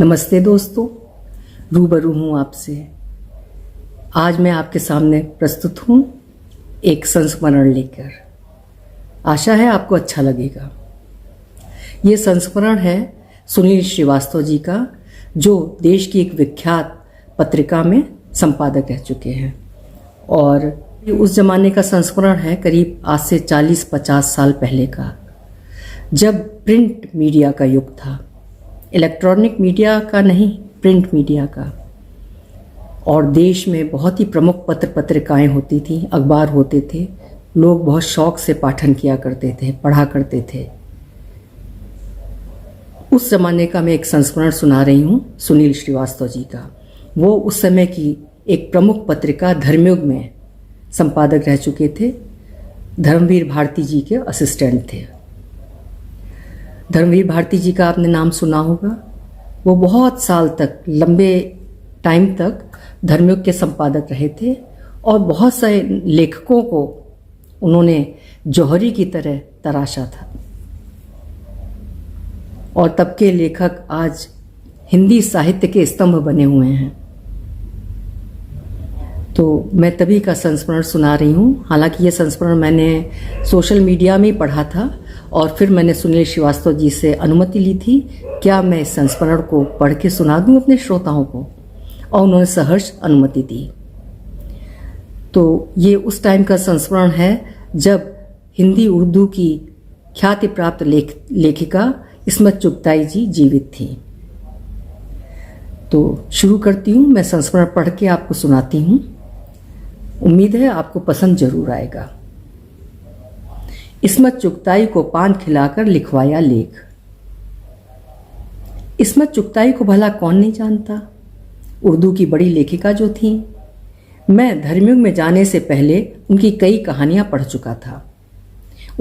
नमस्ते दोस्तों, रूबरू हूँ आपसे। आज मैं आपके सामने प्रस्तुत हूँ एक संस्मरण लेकर। आशा है आपको अच्छा लगेगा। ये संस्मरण है सुनील श्रीवास्तव जी का, जो देश की एक विख्यात पत्रिका में संपादक रह चुके हैं। और ये उस ज़माने का संस्मरण है, करीब आज से 40-50 साल पहले का, जब प्रिंट मीडिया का युग था। इलेक्ट्रॉनिक मीडिया का नहीं, प्रिंट मीडिया का। और देश में बहुत ही प्रमुख पत्र पत्रिकाएं होती थीं, अखबार होते थे। लोग बहुत शौक से पाठन किया करते थे, पढ़ा करते थे। उस ज़माने का मैं एक संस्मरण सुना रही हूँ सुनील श्रीवास्तव जी का। वो उस समय की एक प्रमुख पत्रिका धर्मयुग में संपादक रह चुके थे। धर्मवीर भारती जी के असिस्टेंट थे। धर्मवीर भारती जी का आपने नाम सुना होगा। वो बहुत साल तक, लंबे टाइम तक धर्मयुग के संपादक रहे थे और बहुत सारे लेखकों को उन्होंने जौहरी की तरह तराशा था। और तब के लेखक आज हिंदी साहित्य के स्तंभ बने हुए हैं। तो मैं तभी का संस्मरण सुना रही हूँ। हालांकि ये संस्मरण मैंने सोशल मीडिया में ही पढ़ा था और फिर मैंने सुनील श्रीवास्तव जी से अनुमति ली थी, क्या मैं इस संस्मरण को पढ़ के सुना दूँ अपने श्रोताओं को, और उन्होंने सहर्ष अनुमति दी। तो ये उस टाइम का संस्मरण है जब हिंदी उर्दू की ख्याति प्राप्त लेखिका इस्मत चुगताई जी जीवित थी। तो शुरू करती हूँ, मैं संस्मरण पढ़ के आपको सुनाती हूँ। उम्मीद है आपको पसंद जरूर आएगा। इस्मत चुगताई को पान खिलाकर लिखवाया लेख। इस्मत चुगताई को भला कौन नहीं जानता, उर्दू की बड़ी लेखिका जो थी। मैं धर्मयुग में जाने से पहले उनकी कई कहानियां पढ़ चुका था।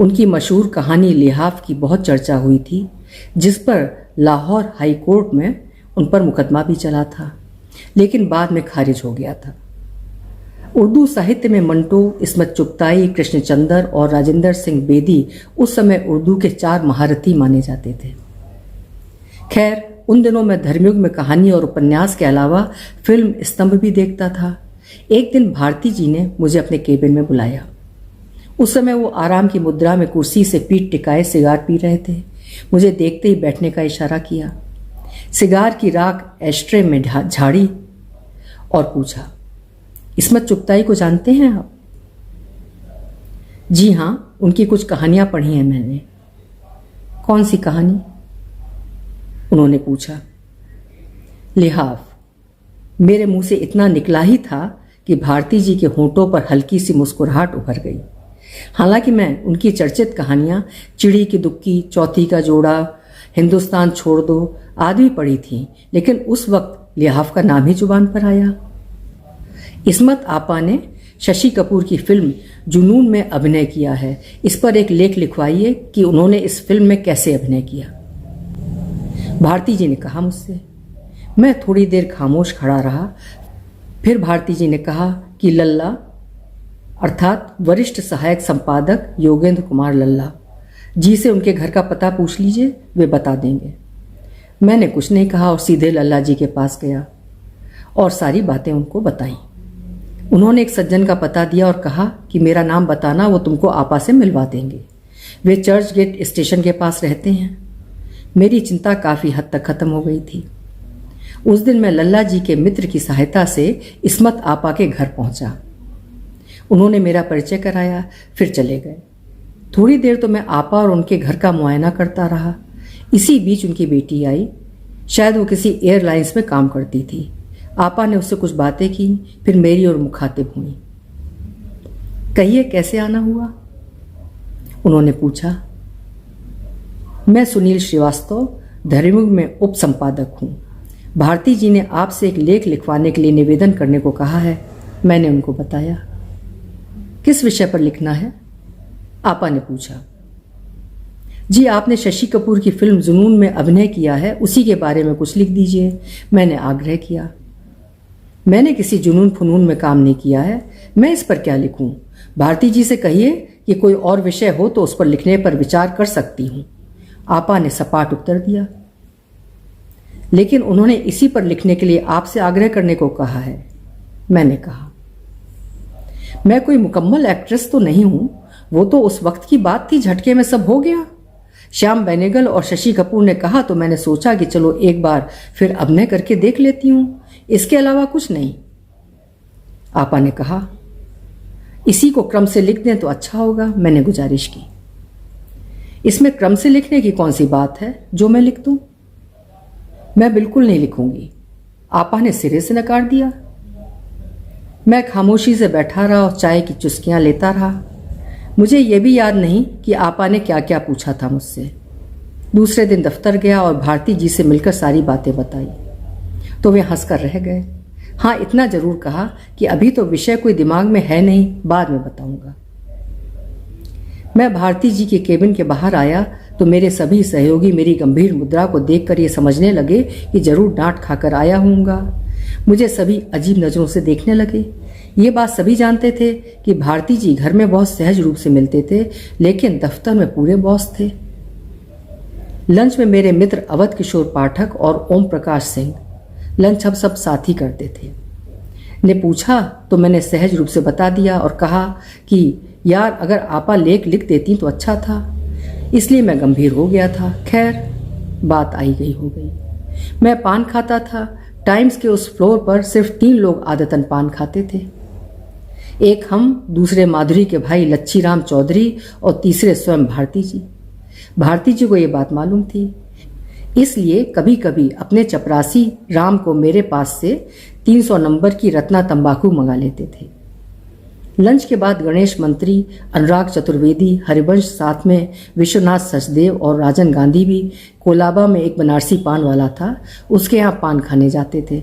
उनकी मशहूर कहानी लिहाफ की बहुत चर्चा हुई थी, जिस पर लाहौर हाई कोर्ट में उन पर मुकदमा भी चला था, लेकिन बाद में खारिज हो गया था। उर्दू साहित्य में मंटो, इस्मत चुगताई, कृष्णचंद्र और राजेंद्र सिंह बेदी उस समय उर्दू के 4 महारथी माने जाते थे। खैर, उन दिनों मैं धर्मयुग में कहानी और उपन्यास के अलावा फिल्म स्तंभ भी देखता था। एक दिन भारती जी ने मुझे अपने केबिन में बुलाया। उस समय वो आराम की मुद्रा में कुर्सी से पीठ टिकाए सिगार पी रहे थे। मुझे देखते ही बैठने का इशारा किया। सिगार की राख एस्ट्रे में झाड़ी और पूछा, इस्मत चुगताई को जानते हैं आप? जी हाँ, उनकी कुछ कहानियां पढ़ी हैं मैंने। कौन सी कहानी? उन्होंने पूछा। लिहाफ। मेरे मुंह से इतना निकला ही था कि भारती जी के होंठों पर हल्की सी मुस्कुराहट उभर गई। हालांकि मैं उनकी चर्चित कहानियां चिड़ी की दुक्की, चौथी का जोड़ा, हिंदुस्तान छोड़ दो आदि पढ़ी थी, लेकिन उस वक्त लिहाफ का नाम ही जुबान पर आया। इस्मत आपा ने शशि कपूर की फिल्म जुनून में अभिनय किया है। इस पर एक लेख लिखवाइए कि उन्होंने इस फिल्म में कैसे अभिनय किया। भारती जी ने कहा मुझसे। मैं थोड़ी देर खामोश खड़ा रहा। फिर भारती जी ने कहा कि लल्ला, अर्थात वरिष्ठ सहायक संपादक योगेंद्र कुमार लल्ला जी से उनके घर का पता पूछ लीजिए, वे बता देंगे। मैंने कुछ नहीं कहा और सीधे लल्ला जी के पास गया और सारी बातें उनको बताई। उन्होंने एक सज्जन का पता दिया और कहा कि मेरा नाम बताना, वो तुमको आपा से मिलवा देंगे। वे चर्च गेट स्टेशन के पास रहते हैं। मेरी चिंता काफ़ी हद तक खत्म हो गई थी। उस दिन मैं लल्ला जी के मित्र की सहायता से इस्मत आपा के घर पहुंचा। उन्होंने मेरा परिचय कराया, फिर चले गए। थोड़ी देर तो मैं आपा और उनके घर का मुआयना करता रहा। इसी बीच उनकी बेटी आई। शायद वो किसी एयरलाइंस में काम करती थी। आपा ने उससे कुछ बातें की, फिर मेरी ओर मुखातिब हुई। कहिए, कैसे आना हुआ? उन्होंने पूछा। मैं सुनील श्रीवास्तव, धर्मयुग में उप संपादक हूँ। भारती जी ने आपसे एक लेख लिखवाने के लिए निवेदन करने को कहा है। मैंने उनको बताया। किस विषय पर लिखना है? आपा ने पूछा। जी, आपने शशि कपूर की फिल्म जुनून में अभिनय किया है, उसी के बारे में कुछ लिख दीजिए। मैंने आग्रह किया। मैंने किसी जुनून फुनून में काम नहीं किया है, मैं इस पर क्या लिखूं? भारती जी से कहिए कि कोई और विषय हो तो उस पर लिखने पर विचार कर सकती हूं। आपा ने सपाट उत्तर दिया। लेकिन उन्होंने इसी पर लिखने के लिए आपसे आग्रह करने को कहा है। मैंने कहा, मैं कोई मुकम्मल एक्ट्रेस तो नहीं हूं, वो तो उस वक्त की बात थी, झटके में सब हो गया। श्याम बेनेगल और शशि कपूर ने कहा तो मैंने सोचा कि चलो एक बार फिर अभिनय करके देख लेती हूं, इसके अलावा कुछ नहीं। आपा ने कहा, इसी को क्रम से लिख दें तो अच्छा होगा। मैंने गुजारिश की, इसमें क्रम से लिखने की कौन सी बात है जो मैं लिख दूं? मैं बिल्कुल नहीं लिखूंगी। आपा ने सिरे से नकार दिया। मैं खामोशी से बैठा रहा और चाय की चुस्कियां लेता रहा। मुझे यह भी याद नहीं कि आपा ने क्या क्या पूछा था मुझसे। दूसरे दिन दफ्तर गया और भारती जी से मिलकर सारी बातें बताई तो वे हंसकर रह गए। हाँ, इतना जरूर कहा कि अभी तो विषय कोई दिमाग में है नहीं, बाद में बताऊंगा। मैं भारती जी के केबिन के बाहर आया तो मेरे सभी सहयोगी मेरी गंभीर मुद्रा को देखकर ये समझने लगे कि जरूर डांट खाकर आया होऊंगा। मुझे सभी अजीब नजरों से देखने लगे। ये बात सभी जानते थे कि भारती जी घर में बहुत सहज रूप से मिलते थे, लेकिन दफ्तर में पूरे बॉस थे। लंच में मेरे मित्र अवध किशोर पाठक और ओम प्रकाश सिंह लंच हम सब साथ ही करते थे। ने पूछा तो मैंने सहज रूप से बता दिया और कहा कि यार, अगर आपा लेख लिख देती तो अच्छा था, इसलिए मैं गंभीर हो गया था। खैर, बात आई गई हो गई। मैं पान खाता था। टाइम्स के उस फ्लोर पर सिर्फ 3 लोग आदतन पान खाते थे। एक हम, दूसरे माधुरी के भाई लच्छीराम चौधरी और तीसरे स्वयं भारती जी। भारती जी को ये बात मालूम थी, इसलिए कभी कभी अपने चपरासी राम को मेरे पास से 300 नंबर की रत्ना तंबाकू मंगा लेते थे। लंच के बाद गणेश मंत्री, अनुराग चतुर्वेदी, हरिवंश, साथ में विश्वनाथ सचदेव और राजन गांधी भी, कोलाबा में एक बनारसी पान वाला था, उसके यहाँ पान खाने जाते थे।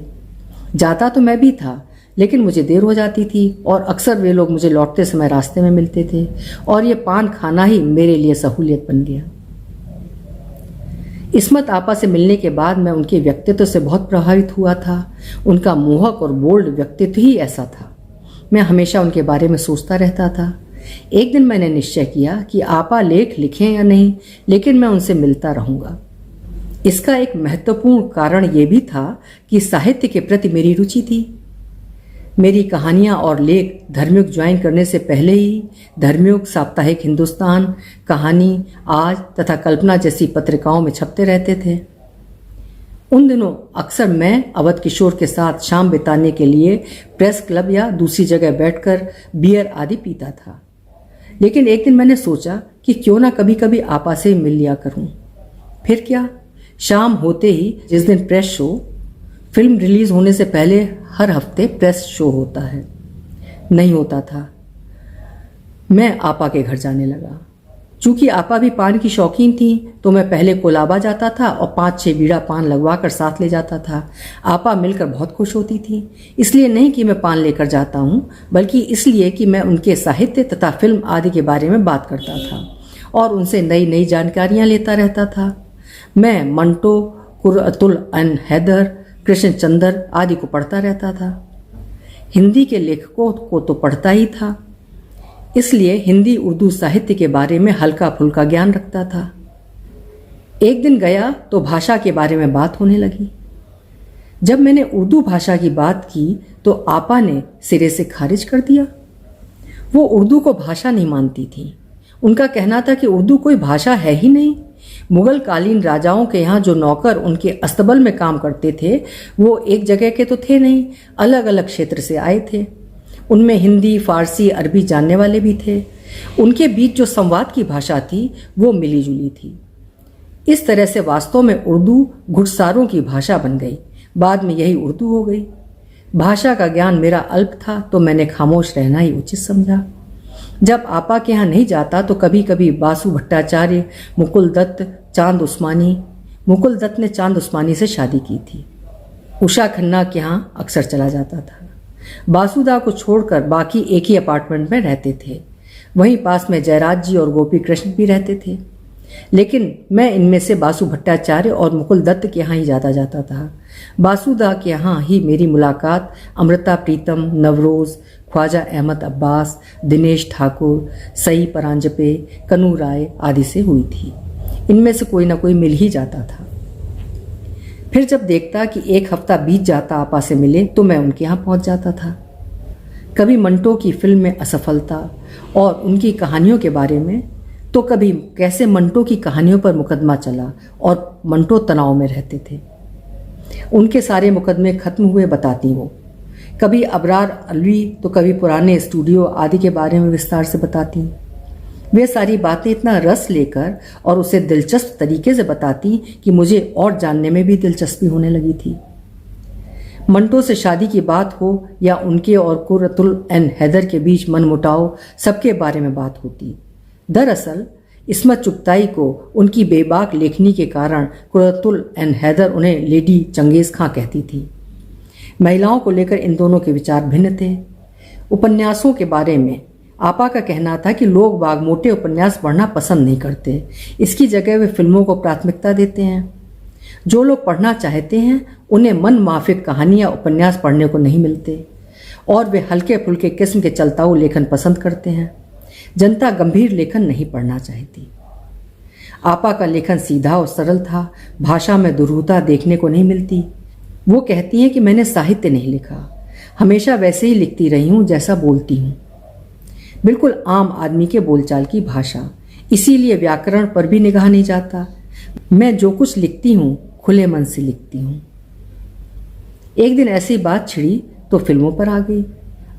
जाता तो मैं भी था, लेकिन मुझे देर हो जाती थी और अक्सर वे लोग मुझे लौटते समय रास्ते में मिलते थे और ये पान खाना ही मेरे लिए सहूलियत बन गया। इस्मत आपा से मिलने के बाद मैं उनके व्यक्तित्व से बहुत प्रभावित हुआ था। उनका मोहक और बोल्ड व्यक्तित्व ही ऐसा था। मैं हमेशा उनके बारे में सोचता रहता था। एक दिन मैंने निश्चय किया कि आपा लेख लिखें या नहीं, लेकिन मैं उनसे मिलता रहूंगा। इसका एक महत्वपूर्ण कारण यह भी था कि साहित्य के प्रति मेरी रुचि थी। मेरी कहानियां और लेख धर्मयुग ज्वाइन करने से पहले ही धर्मयुग, साप्ताहिक हिंदुस्तान, कहानी, आज तथा कल्पना जैसी पत्रिकाओं में छपते रहते थे। उन दिनों अक्सर मैं अवध किशोर के साथ शाम बिताने के लिए प्रेस क्लब या दूसरी जगह बैठकर बियर आदि पीता था। लेकिन एक दिन मैंने सोचा कि क्यों ना कभी कभी आपा से मिल लिया करूं। फिर क्या, शाम होते ही, जिस दिन प्रेस शो, फिल्म रिलीज होने से पहले हर हफ्ते प्रेस शो होता है, नहीं होता था, मैं आपा के घर जाने लगा। चूंकि आपा भी पान की शौकीन थी तो मैं पहले कोलाबा जाता था और 5-6 बीड़ा पान लगवा कर साथ ले जाता था। आपा मिलकर बहुत खुश होती थी। इसलिए नहीं कि मैं पान लेकर जाता हूँ, बल्कि इसलिए कि मैं उनके साहित्य तथा फिल्म आदि के बारे में बात करता था और उनसे नई नई जानकारियां लेता रहता था। मैं मंटो, कुरअतुल एन हैदर, कृष्णचंद्र आदि को पढ़ता रहता था। हिंदी के लेखकों को तो पढ़ता ही था, इसलिए हिंदी उर्दू साहित्य के बारे में हल्का फुल्का ज्ञान रखता था। एक दिन गया तो भाषा के बारे में बात होने लगी। जब मैंने उर्दू भाषा की बात की तो आपा ने सिरे से खारिज कर दिया। वो उर्दू को भाषा नहीं मानती थी। उनका कहना था कि उर्दू कोई भाषा है ही नहीं। मुगल कालीन राजाओं के यहाँ जो नौकर उनके अस्तबल में काम करते थे वो एक जगह के तो थे नहीं, अलग अलग क्षेत्र से आए थे। उनमें हिंदी, फारसी, अरबी जानने वाले भी थे। उनके बीच जो संवाद की भाषा थी वो मिली जुली थी। इस तरह से वास्तव में उर्दू घुड़सारों की भाषा बन गई। बाद में यही उर्दू हो गई। भाषा का ज्ञान मेरा अल्प था तो मैंने खामोश रहना ही उचित समझा। जब आपा के यहाँ नहीं जाता तो कभी कभी बासु भट्टाचार्य, मुकुल दत्त, चांद उस्मानी, मुकुल दत्त ने चांद उस्मानी से शादी की थी, उषा खन्ना के यहाँ अक्सर चला जाता था। बासुदा को छोड़कर बाकी एक ही अपार्टमेंट में रहते थे। वहीं पास में जयराज जी और गोपी कृष्ण भी रहते थे। लेकिन मैं इनमें से बासु भट्टाचार्य और मुकुल दत्त के यहाँ ही ज़्यादा जाता था। बासुदा के यहाँ ही मेरी मुलाकात अमृता प्रीतम, नवरोज़, ख्वाजा अहमद अब्बास, दिनेश ठाकुर, सई परांजपे, कनू राय आदि से हुई थी। इनमें से कोई ना कोई मिल ही जाता था। फिर जब देखता कि एक हफ्ता बीत जाता आपा से मिले तो मैं उनके यहाँ पहुँच जाता था। कभी मंटो की फिल्म में असफलता और उनकी कहानियों के बारे में, तो कभी कैसे मंटो की कहानियों पर मुकदमा चला और मंटो तनाव में रहते थे। उनके सारे मुकदमे खत्म हुए बताती वो। कभी अबरार अलवी तो कभी पुराने स्टूडियो आदि के बारे में विस्तार से बताती। वे सारी बातें इतना रस लेकर और उसे दिलचस्प तरीके से बताती कि मुझे और जानने में भी दिलचस्पी होने लगी थी। मंटो से शादी की बात हो या उनके और कुर्रतुल एंड हैदर के बीच मनमुटाव, सबके बारे में बात होती। दरअसल इस्मत चुगताई को उनकी बेबाक लेखनी के कारण कुर्रतुल एंड हैदर उन्हें लेडी चंगेज खां कहती थी। महिलाओं को लेकर इन दोनों के विचार भिन्न थे। उपन्यासों के बारे में आपा का कहना था कि लोग बाग मोटे उपन्यास पढ़ना पसंद नहीं करते, इसकी जगह वे फिल्मों को प्राथमिकता देते हैं। जो लोग पढ़ना चाहते हैं उन्हें मन माफिक कहानी या उपन्यास पढ़ने को नहीं मिलते और वे हल्के फुल्के किस्म के चलताऊ लेखन पसंद करते हैं। जनता गंभीर लेखन नहीं पढ़ना चाहती। आपा का लेखन सीधा और सरल था, भाषा में दुरूहता देखने को नहीं मिलती। वो कहती हैं कि मैंने साहित्य नहीं लिखा, हमेशा वैसे ही लिखती रही हूँ जैसा बोलती हूँ, बिल्कुल आम आदमी के बोलचाल की भाषा, इसीलिए व्याकरण पर भी निगाह नहीं जाता। मैं जो कुछ लिखती हूँ खुले मन से लिखती हूँ। एक दिन ऐसी बात छिड़ी तो फिल्मों पर आ गई।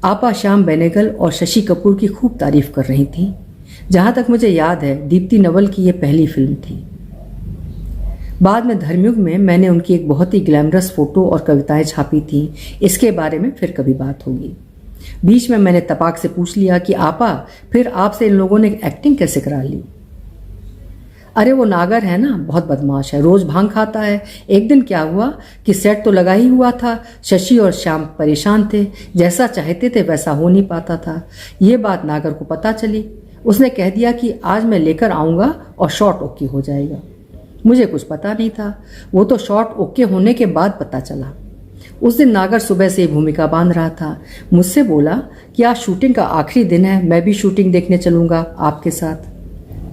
आपा श्याम बेनेगल और शशि कपूर की खूब तारीफ कर रही थी। जहाँ तक मुझे याद है दीप्ति नवल की ये पहली फिल्म थी। बाद में धर्मयुग में मैंने उनकी एक बहुत ही ग्लैमरस फोटो और कविताएं छापी थी, इसके बारे में फिर कभी बात होगी। बीच में मैंने तपाक से पूछ लिया कि आपा फिर आपसे इन लोगों ने एक्टिंग कैसे करा ली? अरे वो नागर है ना, बहुत बदमाश है, रोज भांग खाता है। एक दिन क्या हुआ कि सेट तो लगा ही हुआ था, शशि और श्याम परेशान थे, जैसा चाहते थे वैसा हो नहीं पाता था। ये बात नागर को पता चली। उसने कह दिया कि आज मैं लेकर आऊँगा और शॉट ओके हो जाएगा। मुझे कुछ पता नहीं था, वो तो शॉट ओके होने के बाद पता चला। उस दिन नागर सुबह से भूमिका बांध रहा था। मुझसे बोला कि आज शूटिंग का आखिरी दिन है, मैं भी शूटिंग देखने चलूँगा आपके साथ।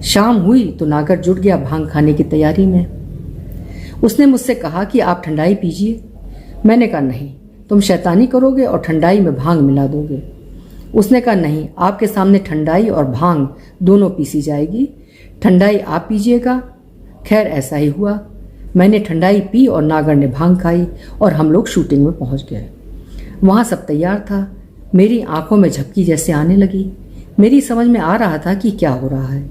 शाम हुई तो नागर जुट गया भांग खाने की तैयारी में। उसने मुझसे कहा कि आप ठंडाई पीजिए। मैंने कहा नहीं, तुम शैतानी करोगे और ठंडाई में भांग मिला दोगे। उसने कहा नहीं, आपके सामने ठंडाई और भांग दोनों पीसी जाएगी, ठंडाई आप पीजिएगा। खैर ऐसा ही हुआ। मैंने ठंडाई पी और नागर ने भांग खाई और हम लोग शूटिंग में पहुंच गए। वहाँ सब तैयार था। मेरी आंखों में झपकी जैसे आने लगी। मेरी समझ में आ रहा था कि क्या हो रहा है।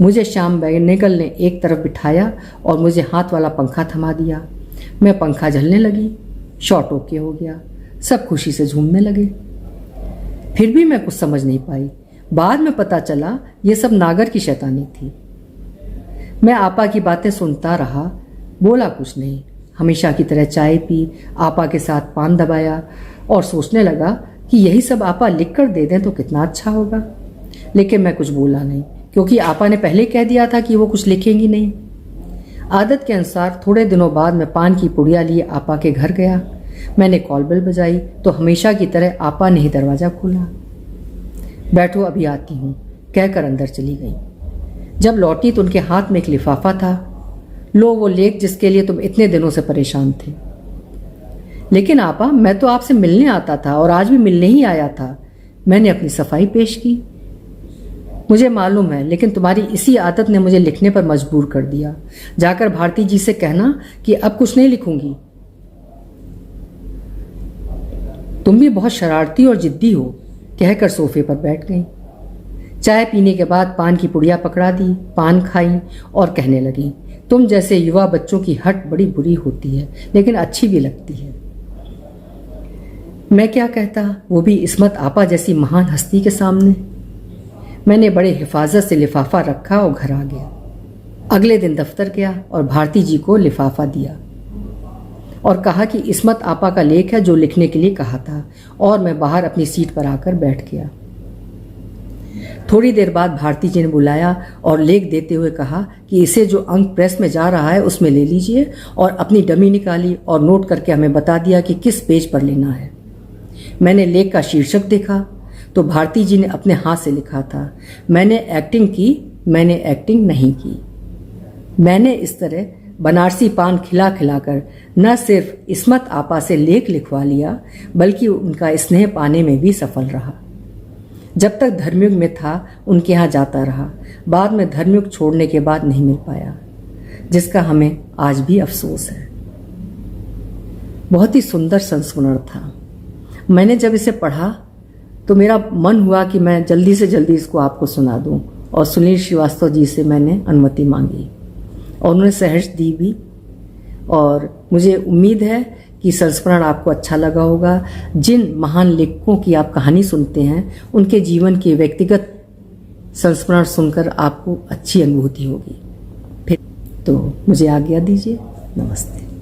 मुझे श्याम बेनेगल ने एक तरफ बिठाया और मुझे हाथ वाला पंखा थमा दिया। मैं पंखा झलने लगी। शॉट ओके हो गया। सब खुशी से झूमने लगे। फिर भी मैं कुछ समझ नहीं पाई। बाद में पता चला ये सब नागर की शैतानी थी। मैं आपा की बातें सुनता रहा, बोला कुछ नहीं। हमेशा की तरह चाय पी, आपा के साथ पान दबाया और सोचने लगा कि यही सब आपा लिख कर दे दें तो कितना अच्छा होगा। लेकिन मैं कुछ बोला नहीं, क्योंकि आपा ने पहले कह दिया था कि वो कुछ लिखेंगी नहीं। आदत के अनुसार थोड़े दिनों बाद मैं पान की पुड़िया लिए आपा के घर गया। मैंने कॉल बेल बजाई तो हमेशा की तरह आपा ने ही दरवाज़ा खोला। बैठो अभी आती हूँ कहकर अंदर चली गई। जब लौटी तो उनके हाथ में एक लिफाफा था। लो वो लेख जिसके लिए तुम इतने दिनों से परेशान थे। लेकिन आपा मैं तो आपसे मिलने आता था और आज भी मिलने ही आया था। मैंने अपनी सफाई पेश की। मुझे मालूम है, लेकिन तुम्हारी इसी आदत ने मुझे लिखने पर मजबूर कर दिया। जाकर भारती जी से कहना कि अब कुछ नहीं लिखूंगी। तुम भी बहुत शरारती और जिद्दी हो, कहकर सोफे पर बैठ गई। चाय पीने के बाद पान की पुड़िया पकड़ा दी, पान खाई और कहने लगी, तुम जैसे युवा बच्चों की हट बड़ी बुरी होती है, लेकिन अच्छी भी लगती है। मैं क्या कहता, वो भी इस्मत आपा जैसी महान हस्ती के सामने। मैंने बड़े हिफाजत से लिफाफा रखा और घर आ गया। अगले दिन दफ्तर गया और भारती जी को लिफाफा दिया और कहा कि इस्मत आपा का लेख है जो लिखने के लिए कहा था, और मैं बाहर अपनी सीट पर आकर बैठ गया। थोड़ी देर बाद भारती जी ने बुलाया और लेख देते हुए कहा कि इसे जो अंक प्रेस में जा रहा है उसमें ले लीजिए, और अपनी डमी निकाली और नोट करके हमें बता दिया कि किस पेज पर लेना है। मैंने लेख का शीर्षक देखा तो भारती जी ने अपने हाथ से लिखा था, मैंने एक्टिंग की, मैंने एक्टिंग नहीं की। मैंने इस तरह बनारसी पान खिला खिलाकर न सिर्फ इस्मत आपा से लेख लिखवा लिया, बल्कि उनका स्नेह पाने में भी सफल रहा। जब तक धर्मयुग में था उनके यहाँ जाता रहा, बाद में धर्मयुग छोड़ने के बाद नहीं मिल पाया, जिसका हमें आज भी अफसोस है। बहुत ही सुंदर संस्मरण था। मैंने जब इसे पढ़ा तो मेरा मन हुआ कि मैं जल्दी से जल्दी इसको आपको सुना दूं, और सुनील श्रीवास्तव जी से मैंने अनुमति मांगी और उन्होंने सहर्ष दी भी। और मुझे उम्मीद है कि संस्मरण आपको अच्छा लगा होगा। जिन महान लेखकों की आप कहानी सुनते हैं, उनके जीवन के व्यक्तिगत संस्मरण सुनकर आपको अच्छी अनुभूति होगी। फिर तो मुझे आज्ञा दीजिए। नमस्ते।